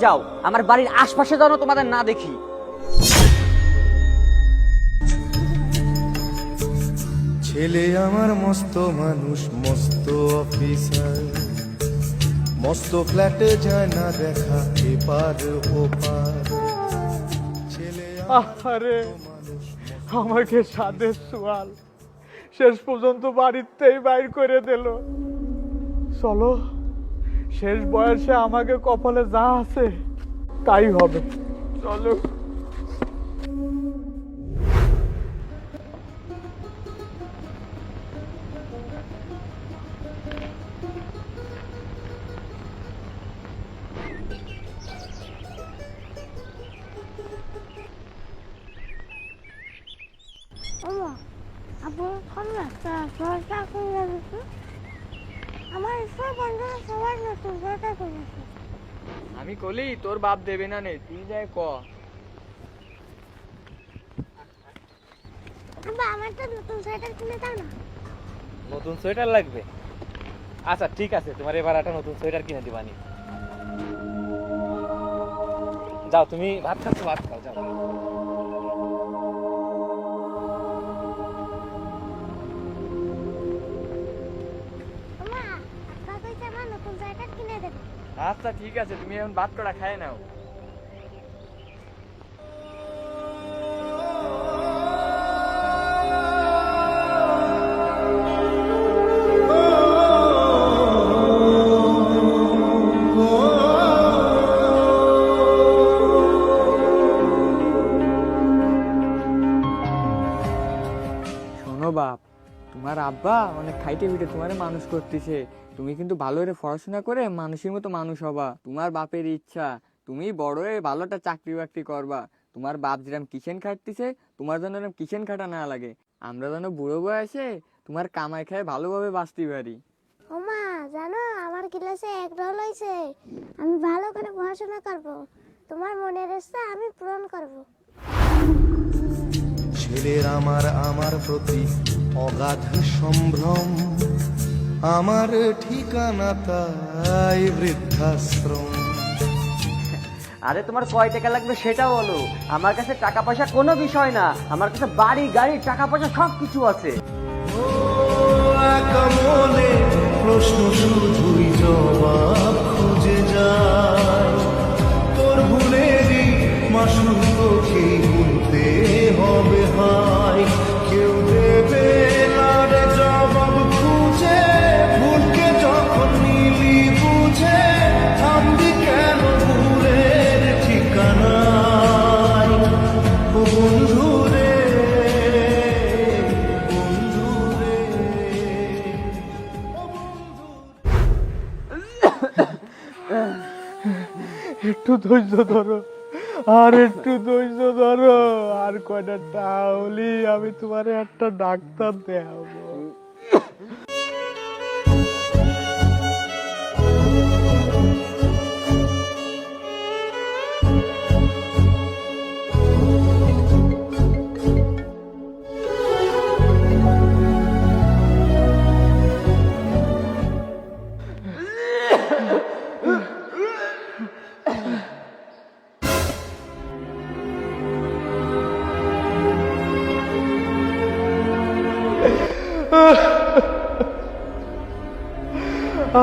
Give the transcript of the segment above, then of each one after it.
যাও, আমার বাড়ির আশপাশে যেন তোমাদের না দেখি। ছেলে আমার মস্ত মানুষ, মস্ত অফিসার, মস্ত ফ্ল্যাটে যায় না দেখা এপার ওপার। ছেলে আরে আমাকে সাদের সোয়াল শেষ পর্যন্ত বাড়িতেই বাইর করে দিল। চলো, শেষ বয়সে আমাকে কপালে যা আছে তাই হবে। চলো। ওমা, আপু কেমন একটা সোয়েটার কিনে দিচ্ছি। আমার স্কুল বন্ধুরা সবাই নতুন সোয়েটার কিনেছে। আমি কলি তোর বাপ দেবে না নে, তুই যাই ক। আব্বা, আমার তো নতুন সোয়েটার কিনে দাও না। নতুন সোয়েটার লাগবে? আচ্ছা ঠিক আছে, তোমার এবার একটা নতুন সোয়েটার কিনে দিবানি। যাও, তুমি ভাত খাচ্ছ, ভাত খাও, যাও। ওমা, আব্বা কইছে আমার নতুন সোয়েটার কিনে দেবে। আচ্ছা ঠিক আছে, তুমি এখন ভাত করা খায় নাও। শোনো বাপ, তোমার আব্বা অনেক খাইটে পিটে তোমার মানুষ করতেছে। তুমি কিন্তু ভালো করে পড়াশোনা করে মানুষের মতো মানুষ হবা। তোমার বাপের ইচ্ছা তুমি বড় হয়ে ভালোটা চাকরি বাকরি করবা। তোমার বাপ যেরকম কিচেন খাটতেছে, তোমার জন্য এরকম কিচেন খাটা না লাগে। আমরা যেন বুড়ো বয়সে তোমার কামাই খায় ভালোভাবে বাঁচতে পারি। ওমা, জানো আমার ক্লাসে এক রোল হয়েছে। আমি ভালো করে পড়াশোনা করব, তোমার মনের ইচ্ছা আমি পূরণ করব। ছেলের আমার প্রতি অগাধ সম্ভ্রম, আমার ঠিকানা তাই বৃদ্ধাশ্রম। আরে তোমার কয় টাকা লাগবে সেটা বলো। আমার কাছে টাকা পয়সা কোনো বিষয় না, আমার কাছে বাড়ি গাড়ি টাকা পয়সা সবকিছু আছে। ও একা মনে প্রশ্ন শুধুই জবাব খুঁজে যায়। তোর ভুলেরই মাসুল তোকে ভুলতে হবে হয়। কেউ দেবে না রে জবাব খুঁজে, ভুলকে যখন নিলি বুঝে থামবি কেন ভুলের ঠিকানায়। ও বন্ধু রে, বন্ধু রে, ও বন্ধু। একটু ধৈর্য ধরো, আর একটু ধৈর্য ধরো। আর কয়টা তাহলে আমি তোমার একটা ডাক্তার দেখাবো।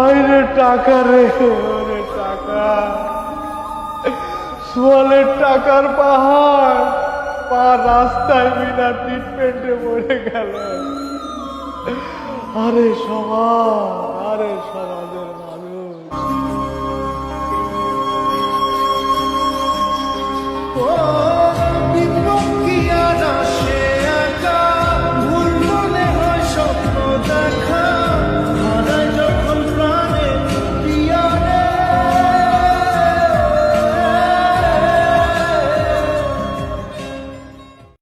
আরে টাকা রে, ওরে টাকা, সোয়ালের টাকার পাহাড়, পা রাস্তায় বিনা ট্রিটমেন্টে মরে গেল। আরে সমাজ, আরে সমাজে